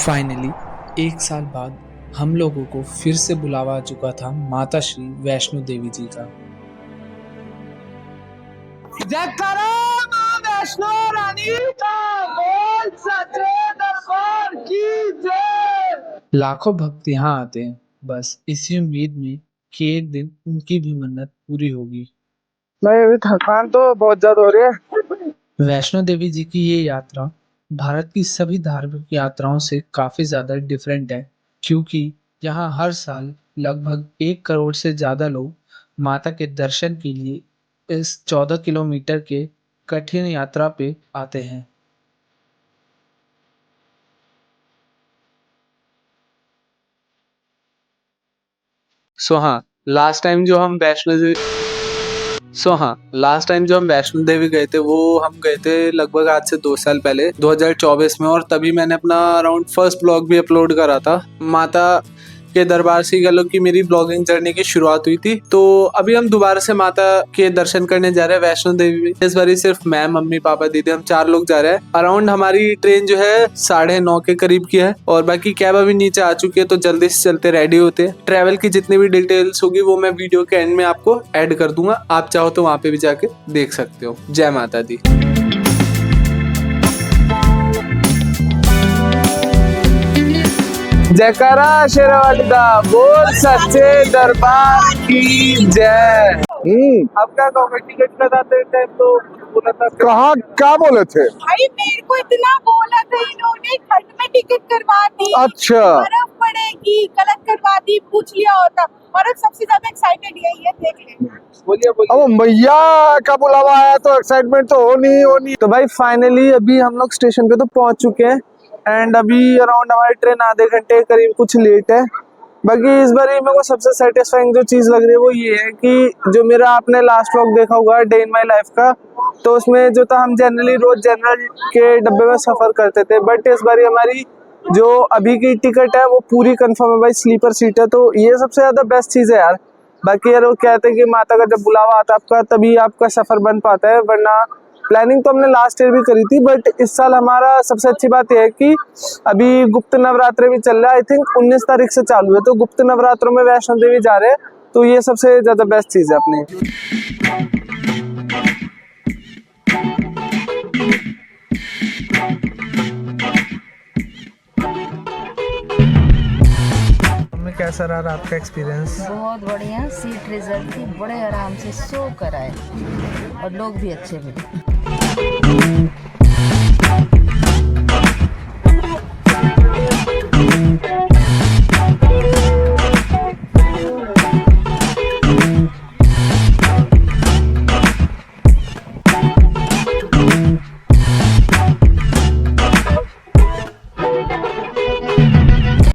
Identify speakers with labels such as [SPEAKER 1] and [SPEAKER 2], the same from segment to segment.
[SPEAKER 1] Finally 1 साल बाद हम लोगों को फिर से बुलावा आ चुका था माता श्री वैष्णो देवी जी का।
[SPEAKER 2] जयकारा मां वैष्णो रानी का, बोल सच्चे दरबार की जय।
[SPEAKER 1] लाखों भक्त यहाँ आते हैं बस इसी उम्मीद में कि एक दिन उनकी भी मन्नत पूरी होगी।
[SPEAKER 2] नहीं, अभी थकान तो बहुत ज्यादा हो रही है।
[SPEAKER 1] वैष्णो देवी जी की ये यात्रा भारत की सभी धार्मिक यात्राओं से काफी ज्यादा डिफरेंट है, क्योंकि यहाँ हर साल लगभग 1 करोड़ से ज्यादा लोग माता के दर्शन के लिए इस 14 किलोमीटर के कठिन यात्रा पे आते हैं। लास्ट टाइम जो हम वैष्णो देवी गए थे वो हम गए थे लगभग आज से 2 साल पहले 2024 में, और तभी मैंने अपना अराउंड फर्स्ट ब्लॉग भी अपलोड करा था। माता के दरबार से कह लो कि मेरी ब्लॉगिंग जर्नी की शुरुआत हुई थी। तो अभी हम दोबारा से माता के दर्शन करने जा रहे हैं वैष्णो देवी में। इस बार सिर्फ मैं, मम्मी, पापा, दीदी, हम 4 लोग जा रहे हैं। अराउंड हमारी ट्रेन जो है 9:30 के करीब की है, और बाकी कैब अभी नीचे आ चुकी है, तो जल्दी से चलते रेडी होते हैं। ट्रेवल की जितनी भी डिटेल्स होगी वो मैं वीडियो के एंड में आपको ऐड कर दूंगा, आप चाहो तो वहां पे भी जाके देख सकते हो। जय माता दी।
[SPEAKER 2] जयकारा शेरावाली का, बोल सच्चे दरबार की जय। अब क्या कहोगे, टिकट लगाते टाइम तो बोला था,
[SPEAKER 3] कहाँ क्या बोले थे?
[SPEAKER 4] भाई मेरे को इतना बोला था इन्होंने, ठंड में टिकट करवा दी,
[SPEAKER 3] अच्छा,
[SPEAKER 4] बर्फ पड़ेगी, गलत करवा दी, पूछ लिया होता। और अब सबसे ज्यादा एक्साइटेड यही है, देख ले।
[SPEAKER 2] बोलिए
[SPEAKER 3] अब मैया का बुलावा आया तो एक्साइटमेंट तो होनी।
[SPEAKER 2] तो भाई फाइनली अभी हम लोग स्टेशन पे तो पहुंच चुके हैं, एंड अभी अराउंड हमारी ट्रेन आधे घंटे करीब कुछ लेट है। बाकी इस बार मेरे को सबसे सेटिस्फाइंग जो चीज लग रही है वो ये है कि जो मेरा आपने लास्ट व्लॉग देखा होगा डे इन माय लाइफ का, तो उसमें जो था हम जनरली रोज जनरल के डब्बे में सफर करते थे, बट इस बार हमारी जो अभी की टिकट है वो पूरी कंफर्म है भाई, स्लीपर सीट है। तो ये सबसे ज्यादा बेस्ट चीज है यार। बाकी यार वो कहते हैं कि माता का जब बुलावा आता है आपका तभी आपका सफर बन पाता है, वरना प्लानिंग तो हमने लास्ट ईयर भी करी थी, बट इस साल हमारा सबसे अच्छी बात यह है कि अभी गुप्त नवरात्र भी चल रहा है। आई थिंक 19 तारीख से चालू है, तो गुप्त नवरात्रों में वैष्णो देवी जा रहे हैं, तो ये सबसे ज्यादा बेस्ट चीज है अपनी। कैसा रहा आपका एक्सपीरियंस?
[SPEAKER 5] बहुत बढ़िया, सीट रिजर्व थी, बड़े आराम से सो कर आए और लोग भी अच्छे मिले।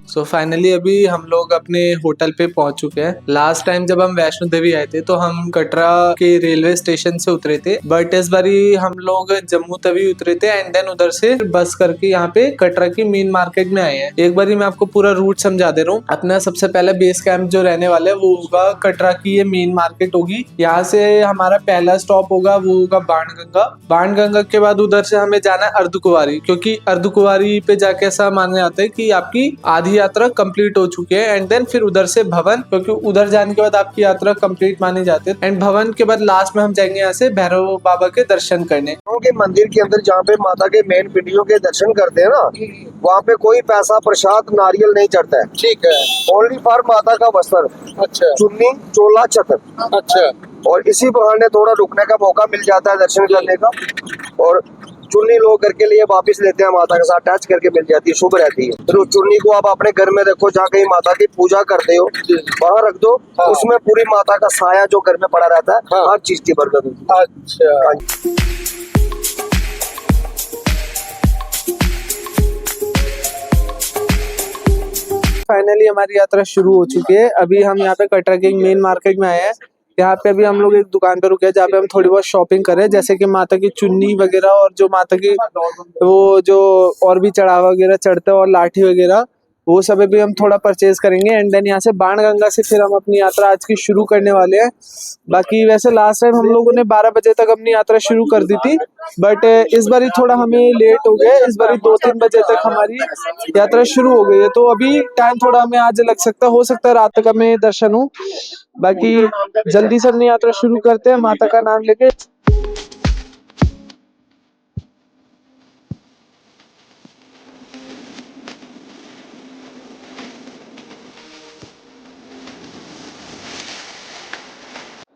[SPEAKER 1] सो फाइनली अभी हम लोग अपने होटल पे पहुंच चुके हैं। लास्ट टाइम जब हम वैष्णो देवी आए थे तो हम कटरा के रेलवे स्टेशन से उतरे थे, बट इस बारी हम लोग जम्मू तवी उतरे थे, एंड देन उधर से बस करके यहाँ पे कटरा की मेन मार्केट में आए हैं। एक बारी मैं आपको पूरा रूट समझा दे रहा हूँ। अपना सबसे पहले बेस कैंप जो रहने वाला है वो होगा कटरा की ये मेन मार्केट होगी। यहाँ से हमारा पहला स्टॉप होगा वो होगा बाणगंगा। बाणगंगा के बाद उधर से हमें जाना है अर्धकुंवारी, क्योंकि अर्धकुंवारी पे जाके ऐसा माना जाता है कि आपकी आधी यात्रा कंप्लीट हो चुकी है। एंड देन फिर उधर से भवन, क्योंकि उधर जाने के बाद आपकी यात्रा कंप्लीट मानी जाती है। एंड भवन के बाद लास्ट में हम जाएंगे यहाँ से भैरव बाबा के दर्शन करने।
[SPEAKER 3] के मंदिर के अंदर जहाँ पे माता के मेन पिंडियों के दर्शन करते हैं ना, वहाँ पे कोई पैसा, प्रसाद, नारियल नहीं चढ़ता है। ठीक है, ओनली फॉर माता का वस्त्र। अच्छा, चुन्नी, चोला, छत्र। अच्छा, और इसी बहाने थोड़ा रुकने का मौका मिल जाता है दर्शन करने का, और चुन्नी लोग करके लिए वापस लेते हैं, माता के साथ टच करके मिल जाती है, शुभ रहती है। फिर उस चुन्नी को आप अपने घर में रखो, जहाँ कहीं माता की पूजा करते हो वहाँ रख दो। हाँ। उसमें पूरी माता का साया जो घर में पड़ा रहता है। हाँ। हर चीज की बरकत होती है। अच्छा,
[SPEAKER 2] फाइनली हमारी यात्रा शुरू हो चुकी है। अभी हम यहाँ पे कटरा के मेन मार्केट में आए हैं। यहाँ पे अभी हम लोग एक दुकान पे रुके हैं जहाँ पे हम थोड़ी बहुत शॉपिंग करें, जैसे कि माता की चुन्नी वगैरह और जो माता की वो जो और भी चढ़ावा वगैरह चढ़ते हैं और लाठी वगैरह, वो सब भी हम थोड़ा परचेज करेंगे एंड देन यहाँ से बाणगंगा से फिर हम अपनी यात्रा आज की शुरू करने वाले हैं। बाकी वैसे लास्ट टाइम हम लोगों ने 12 बजे तक अपनी यात्रा शुरू कर दी थी, बट इस बार थोड़ा हमें लेट हो गया। इस बार 2-3 बजे तक हमारी यात्रा शुरू हो गई है, तो अभी टाइम थोड़ा हमें आज लग सकता है, हो सकता है रात तक हमें दर्शन हो। बाकी जल्दी से अपनी यात्रा शुरू करते हैं माता का नाम लेके।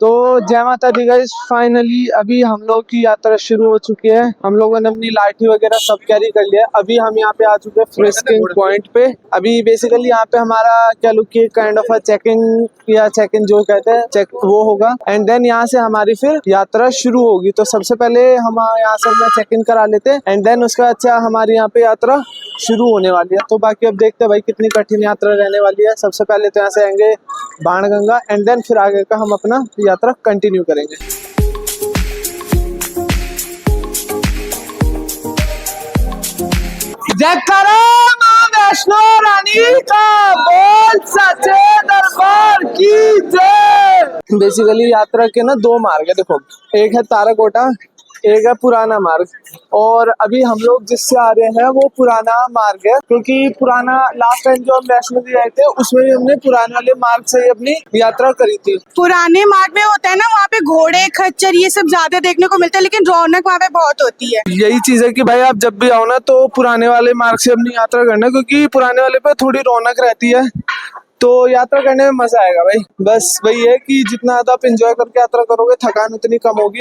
[SPEAKER 2] तो जय माता दी गाइस, फाइनली अभी हम लोग की यात्रा शुरू हो चुकी है। हम लोगों ने अपनी लाठी वगैरह सब कैरी कर लिया। अभी हम यहाँ पे आ चुके हैं फ्रिस्किंग पॉइंट पे। अभी बेसिकली यहाँ पे हमारा क्या लुक की काइंड ऑफ चेकिंग या चेक इन जो कहते हैं चेक वो होगा एंड देन यहाँ से हमारी फिर यात्रा शुरू होगी। तो सबसे पहले हम यहाँ से अपना चेक इन करा लेते हैं एंड देन उसका अच्छा हमारी यहाँ पे यात्रा शुरू होने वाली है। तो बाकी अब देखते हैं भाई कितनी कठिन यात्रा रहने वाली है। सबसे पहले तो यहाँ से आएंगे बाणगंगा एंड देन फिर आगे का हम अपना यात्रा कंटिन्यू करेंगे। जयकारा मां वैष्णो रानी का, बोल सच्चे दरबार की जय। बेसिकली यात्रा के ना 2 मार्ग है, देखो एक है ताराकोटा, एक है पुराना मार्ग। और अभी हम लोग जिससे आ रहे हैं वो पुराना मार्ग है, क्योंकि पुराना लास्ट टाइम जो हम वैष्णो देवी आए थे उसमें भी हमने पुराने वाले मार्ग से ही अपनी यात्रा करी थी।
[SPEAKER 4] पुराने मार्ग में होता है ना, वहाँ पे घोड़े खच्चर ये सब ज्यादा देखने को मिलता है, लेकिन रौनक वहाँ पे बहुत होती है।
[SPEAKER 2] यही चीज है कि भाई आप जब भी आओ ना तो पुराने वाले मार्ग से अपनी यात्रा करना, क्योंकि पुराने वाले पे थोड़ी रौनक रहती है, तो यात्रा करने में मजा आएगा भाई। बस वही है कि जितना ज्यादा आप इंजॉय करके यात्रा करोगे थकान उतनी कम होगी।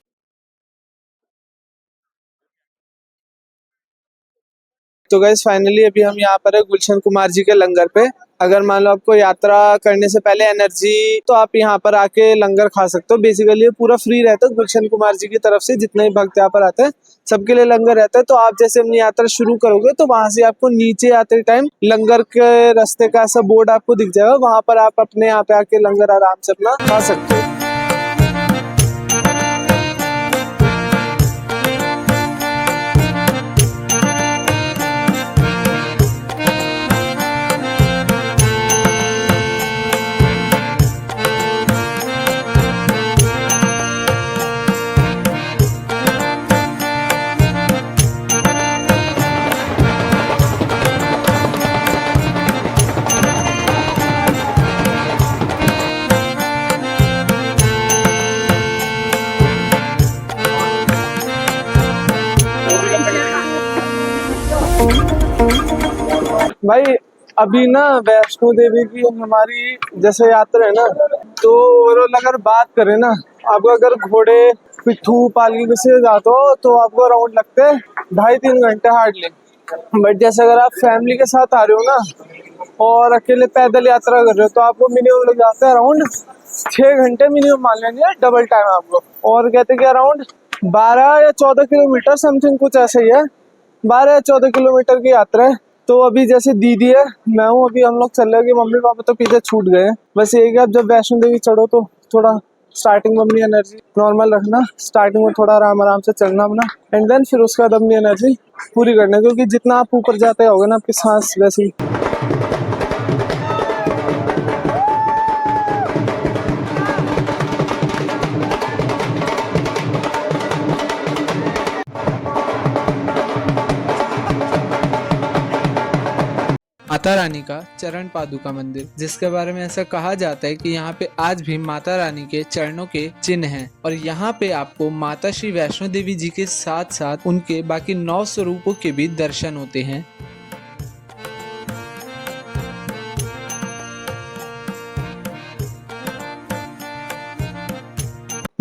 [SPEAKER 2] तो गाइस फाइनली अभी हम यहाँ पर है गुलशन कुमार जी के लंगर पे। अगर मान लो आपको यात्रा करने से पहले एनर्जी, तो आप यहाँ पर आके लंगर खा सकते हो। बेसिकली ये पूरा फ्री रहता है गुलशन कुमार जी की तरफ से। जितने भी भक्त यहाँ पर आते हैं सबके लिए लंगर रहता है। तो आप जैसे अपनी यात्रा शुरू करोगे तो वहां से आपको नीचे आते टाइम लंगर के रास्ते का ऐसा बोर्ड आपको दिख जाएगा, वहां पर आप अपने यहाँ पे आके लंगर आराम से अपना खा सकते हो। भाई अभी ना वैष्णो देवी की हमारी जैसे यात्रा है ना, तो ओवरऑल अगर बात करें ना, आपको अगर घोड़े पिट्ठू पालकी से जाते हो तो आपको अराउंड लगते हैं 2.5-3 घंटे हार्डली। बट जैसे अगर आप फैमिली के साथ आ रहे हो ना और अकेले पैदल यात्रा कर रहे हो तो आपको मिनिमम लग जाता है अराउंड 6 घंटे मिनिमम, मान लेंगे डबल टाइम आपको। और कहते कि अराउंड 12 या 14 किलोमीटर समथिंग कुछ ऐसा ही है, 12 या 14 किलोमीटर की यात्रा है। तो अभी जैसे दीदी है, मैं हूँ, अभी हम लोग चल रहे हैं। मम्मी पापा तो पीछे छूट गए हैं। बस ये कि आप जब वैष्णो देवी चढ़ो तो थोड़ा स्टार्टिंग में अपनी एनर्जी नॉर्मल रखना, स्टार्टिंग में थोड़ा आराम आराम से चलना अपना एंड देन फिर उसके बाद अपनी एनर्जी पूरी करना, क्योंकि जितना आप ऊपर जाते होगे ना आपकी सांस वैसे ही।
[SPEAKER 1] माता रानी का चरण पादुका मंदिर, जिसके बारे में ऐसा कहा जाता है कि यहाँ पे आज भी माता रानी के चरणों के चिन्ह हैं और यहाँ पे आपको माता श्री वैष्णो देवी जी के साथ साथ उनके बाकी 9 स्वरूपों के भी दर्शन होते हैं।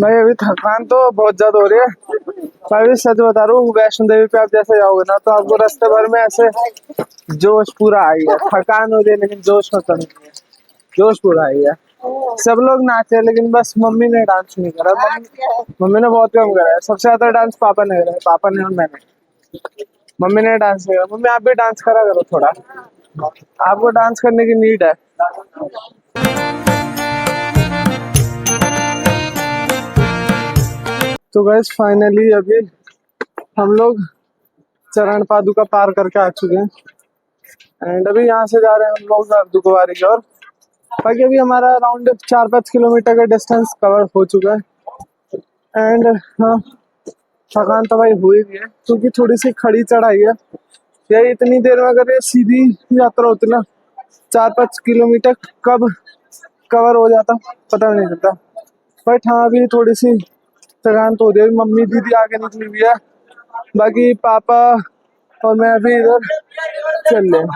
[SPEAKER 2] भाई अभी थकान तो बहुत ज्यादा हो रही है। मैं भी सच बता रहा हूँ, वैष्णो देवी पे आप जैसे जाओगे ना तो आपको रास्ते भर में ऐसे जोश पूरा आई है। थकान हो रही है लेकिन जोश खत्म नहीं है, जोश पूरा आई है। सब लोग नाचे लेकिन बस मम्मी ने डांस नहीं करा। मम्मी ने बहुत कम करा है। सबसे ज्यादा डांस पापा ने करा है, पापा ने और मैंने। मम्मी ने डांस नहीं करा। मम्मी आप भी डांस करा करो थोड़ा, आपको डांस करने की नीड है। तो गाइस फाइनली अभी हम लोग चरण पादुका पार करके आ चुके हैं एंड अभी यहाँ से जा रहे हैं हम लोग अर्धकुंवारी की ओर। बाकी अभी हमारा अराउंड 4-5 किलोमीटर का डिस्टेंस कवर हो चुका है। एंड हाँ, थकान तो भाई हुई भी है क्योंकि थोड़ी सी खड़ी चढ़ाई है। यही इतनी देर में अगर ये सीधी यात्रा होती ना, 4-5 किलोमीटर कब कवर हो जाता पता भी नहीं चलता। बट हाँ, अभी थोड़ी सी थकान तो हो रही है। मम्मी दीदी आगे निकली हुई है, बाकी पापा और मैं अभी इधर चल रहे हैं।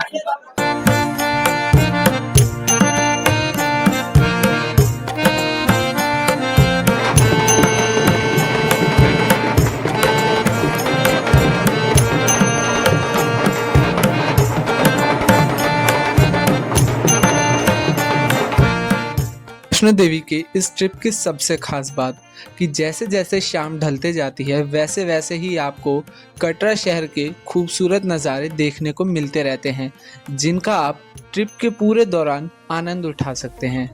[SPEAKER 1] वैष्णो देवी के इस ट्रिप की सबसे खास बात कि जैसे जैसे शाम ढलते जाती है वैसे वैसे ही आपको कटरा शहर के खूबसूरत नज़ारे देखने को मिलते रहते हैं, जिनका आप ट्रिप के पूरे दौरान आनंद उठा सकते हैं।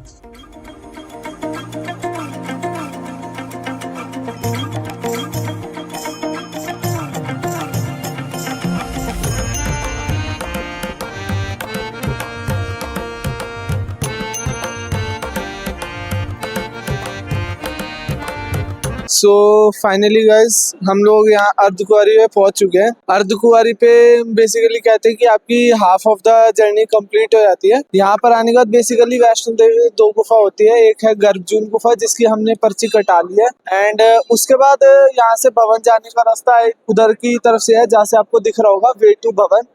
[SPEAKER 2] सो फाइनली गाइस, हम लोग यहाँ अर्धकुंवारी में पहुंच चुके हैं। अर्धकुंवारी पे बेसिकली कहते हैं कि आपकी half of the journey complete हो जाती है। यहाँ पर आने के बाद बेसिकली वैष्णो देवी में 2 गुफा होती है। एक है गर्भजून गुफा जिसकी हमने पर्ची कटा ली है, एंड उसके बाद यहाँ से भवन जाने का रास्ता उधर की तरफ से है, जहाँ से आपको दिख रहा होगा वे टू भवन।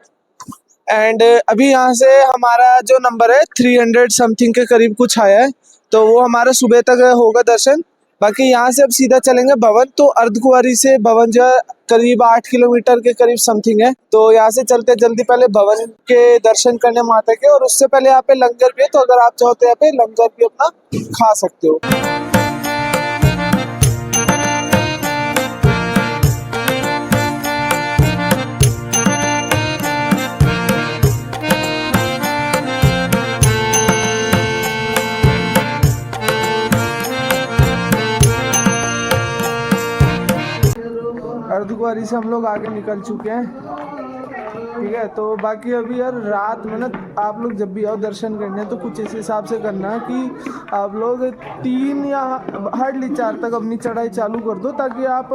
[SPEAKER 2] एंड अभी यहाँ से हमारा जो नंबर है 300 समथिंग के करीब कुछ आया है, तो वो हमारा सुबह तक होगा दर्शन। बाकी यहाँ से अब सीधा चलेंगे भवन। तो अर्धकुंवारी से भवन जो है करीब 8 किलोमीटर के करीब समथिंग है। तो यहाँ से चलते जल्दी पहले भवन के दर्शन करने माता के, और उससे पहले यहाँ पे लंगर भी है, तो अगर आप चाहो तो यहाँ पे लंगर भी अपना खा सकते हो। अर्धकुंवारी से हम लोग आगे निकल चुके हैं, ठीक है। तो बाकी अभी यार रात में ना आप लोग जब भी आओ दर्शन करने तो कुछ इस हिसाब से करना कि आप लोग 3 या हार्डली 4 तक अपनी चढ़ाई चालू कर दो, ताकि आप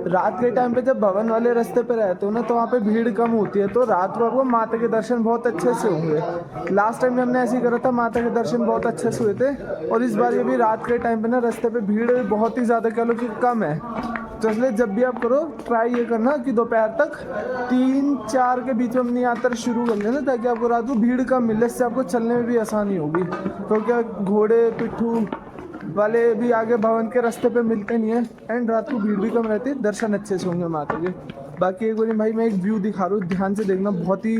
[SPEAKER 2] रात के टाइम पे जब भवन वाले रास्ते पे रहते हो ना तो वहाँ पे भीड़ कम होती है, तो रात को आपको माता के दर्शन बहुत अच्छे से होंगे। लास्ट टाइम हमने ऐसे ही करा था, माता के दर्शन बहुत अच्छे से हुए थे। और इस बार ये भी रात के टाइम पे ना रास्ते पे भीड़ बहुत ही ज़्यादा कह लो कि कम है, तो इसलिए जब भी आप करो ट्राई ये करना कि दोपहर तक 3-4 के बीच में अपनी यात्रा शुरू कर लेना, ताकि आपको रात को भीड़ कम मिले, इससे आपको चलने में भी आसानी होगी। क्योंकि घोड़े पिट्ठू वाले भी आगे भवन के रास्ते पे मिलते नहीं है, एंड रात को भीड़ भी कम रहती है, दर्शन अच्छे से होंगे माता के। बाकी एक बार भाई मैं एक व्यू दिखा रहा हूँ, ध्यान से देखना, बहुत ही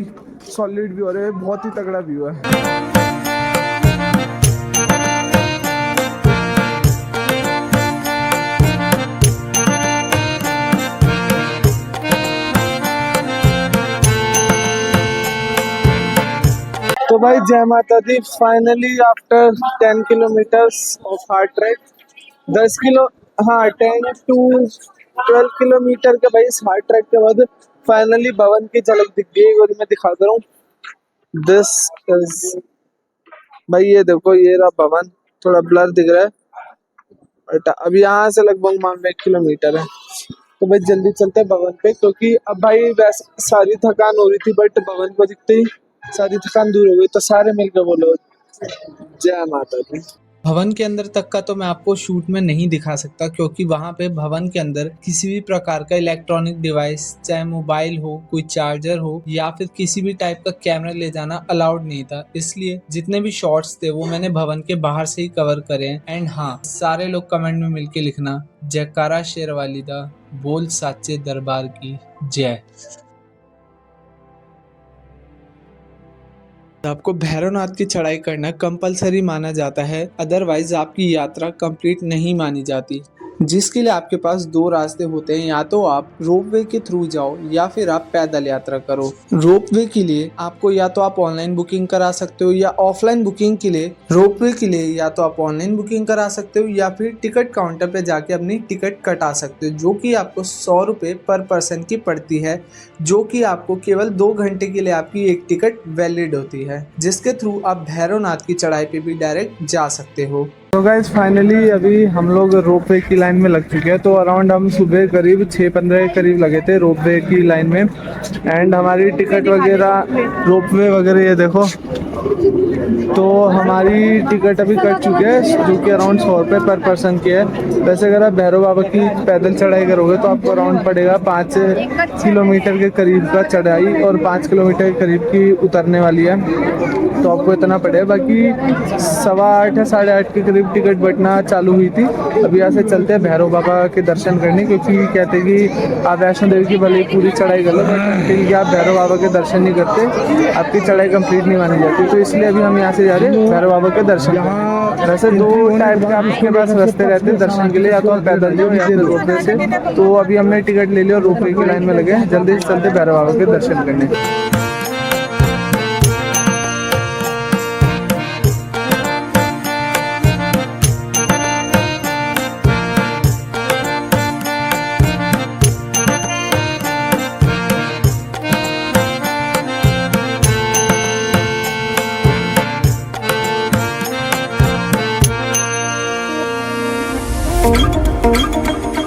[SPEAKER 2] सॉलिड व्यू है, बहुत ही तगड़ा व्यू है। तो भाई जय माता दी, finally after 10 kilometres of hard track, 10 to 12 kilometre के भाई इस हार्ड ट्रैक के बाद फाइनली भवन की झलक दिख गई। और मैं दिखा दे रहा हूँ, दिस इज भाई, ये देखो, ये रहा भवन, थोड़ा ब्लर दिख रहा है। अब यहाँ से लगभग मान लो 1 किलोमीटर है। तो भाई जल्दी चलते हैं भवन पे, क्योंकि अब भाई वैसे सारी थकान हो रही थी, बट भवन को दिखते ही सारी थकान दूर हो गई। तो सारे मिलकर बोलो जय माता दी।
[SPEAKER 1] भवन के अंदर तक का तो मैं आपको शूट में नहीं दिखा सकता, क्योंकि वहाँ पे भवन के अंदर किसी भी प्रकार का इलेक्ट्रॉनिक डिवाइस, चाहे मोबाइल हो, कोई चार्जर हो, या फिर किसी भी टाइप का कैमरा ले जाना अलाउड नहीं था। इसलिए जितने भी शॉट्स थे वो मैंने भवन के बाहर से ही कवर करे हैं। एंड हाँ, सारे लोग कमेंट में मिलके लिखना, जयकारा शेरवाली दा, बोल साचे दरबार की जय। आपको भैरवनाथ की चढ़ाई करना कंपलसरी माना जाता है, अदरवाइज आपकी यात्रा कंप्लीट नहीं मानी जाती। जिसके लिए आपके पास दो रास्ते होते हैं, या तो आप रोपवे के थ्रू जाओ या फिर आप पैदल यात्रा करो। रोपवे के लिए आपको या तो आप ऑनलाइन बुकिंग करा सकते हो, या ऑफलाइन बुकिंग के लिए रोपवे के लिए या तो आप ऑनलाइन बुकिंग करा सकते हो या फिर टिकट काउंटर पे जाके अपनी टिकट कटा सकते हो, जो कि आपको 100 रुपये पर पर्सन की पड़ती है, जो कि आपको केवल 2 घंटे के लिए आपकी एक टिकट वैलिड होती है, जिसके थ्रू आप भैरवनाथ की चढ़ाई पे भी डायरेक्ट जा सकते हो।
[SPEAKER 2] तो गाइस फाइनली अभी हम लोग रोपवे की लाइन में लग चुके हैं। तो अराउंड हम सुबह करीब 6:15 के करीब लगे थे रोपवे की लाइन में, एंड हमारी टिकट वगैरह रोपवे वगैरह ये देखो। तो हमारी टिकट अभी कट चुकी है, जो कि अराउंड 100 रुपये पर पर्सन की है। वैसे अगर आप भैरव बाबा की पैदल चढ़ाई करोगे तो आपको अराउंड पड़ेगा 5 किलोमीटर के करीब का चढ़ाई और 5 किलोमीटर के करीब की उतरने वाली है, तो आपको इतना पड़ेगा। बाकी 8:15 या 8:30 के करीब टिकट बटना चालू हुई थी। अभी यहाँ से चलते हैं भैरव बाबा के दर्शन करने, क्योंकि कहते हैं कि आप वैष्णो देवी की भले पूरी चढ़ाई कर लो, बट कि आप भैरव बाबा के दर्शन नहीं करते आपकी चढ़ाई कंप्लीट नहीं मानी जाती। तो इसलिए अभी हम यहाँ से जा रहे हैं भैरव बाबा के दर्शन। वैसे 2 टाइप के आपके पास रास्ते रहते हैं दर्शन के लिए, या तो आप पैदल जाओ या फिर रोपवे से। तो अभी हमने टिकट ले लिया और रोपवे की लाइन में लगे, जल्दी से चलते भैरव बाबा के दर्शन करने।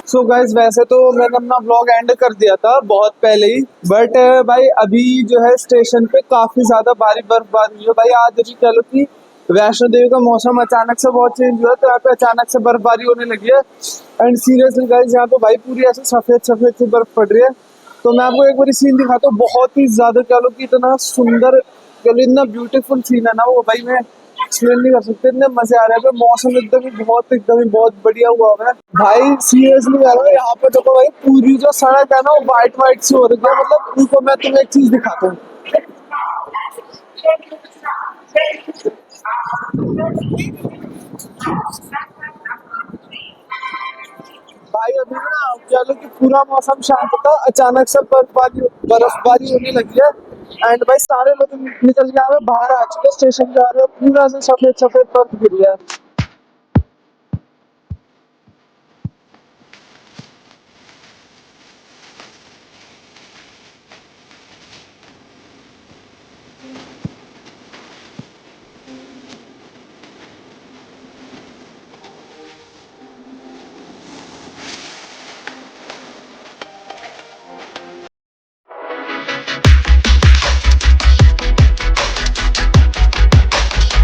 [SPEAKER 2] सो गाइस वैसे तो मैंने अपना व्लॉग एंड कर दिया था बहुत पहले ही, बट भाई अभी जो है स्टेशन पे काफी ज्यादा भारी बर्फबारी हुई है। भाई आज अभी कह लो कि वैष्णो देवी का मौसम अचानक से बहुत चेंज हुआ, तो यहाँ पे अचानक से बर्फबारी होने लगी है। एंड सीरियसली गाइस यहाँ पे भाई पूरी ऐसे सफेद सफेद सी बर्फ पड़ रही है। तो मैं आपको एक बार सीन दिखाता हूँ, बहुत ही ज्यादा कह लो कि इतना सुंदर, कह लो इतना ब्यूटीफुल सीन है ना वो, भाई मैं एक्सप्लेन नहीं कर सकते, इतने मजे आ रहे हैं। मौसम एकदम ही बहुत बढ़िया हुआ है भाई। सीरियसली यार यहाँ पे देखो भाई, पूरी जो सड़क है ना वो वाइट सी हो रही है। मतलब रुको मैं तुम्हें एक चीज दिखाता हूँ। भाई अभी ना चलो कि पूरा मौसम शांत था, अचानक से बर्फबारी होने लगी है। एंड भाई सारे लोग निकल के आ रहे, बाहर आ चुके, स्टेशन जा रहे, पूरा से सफेद बर्फ गिरी है।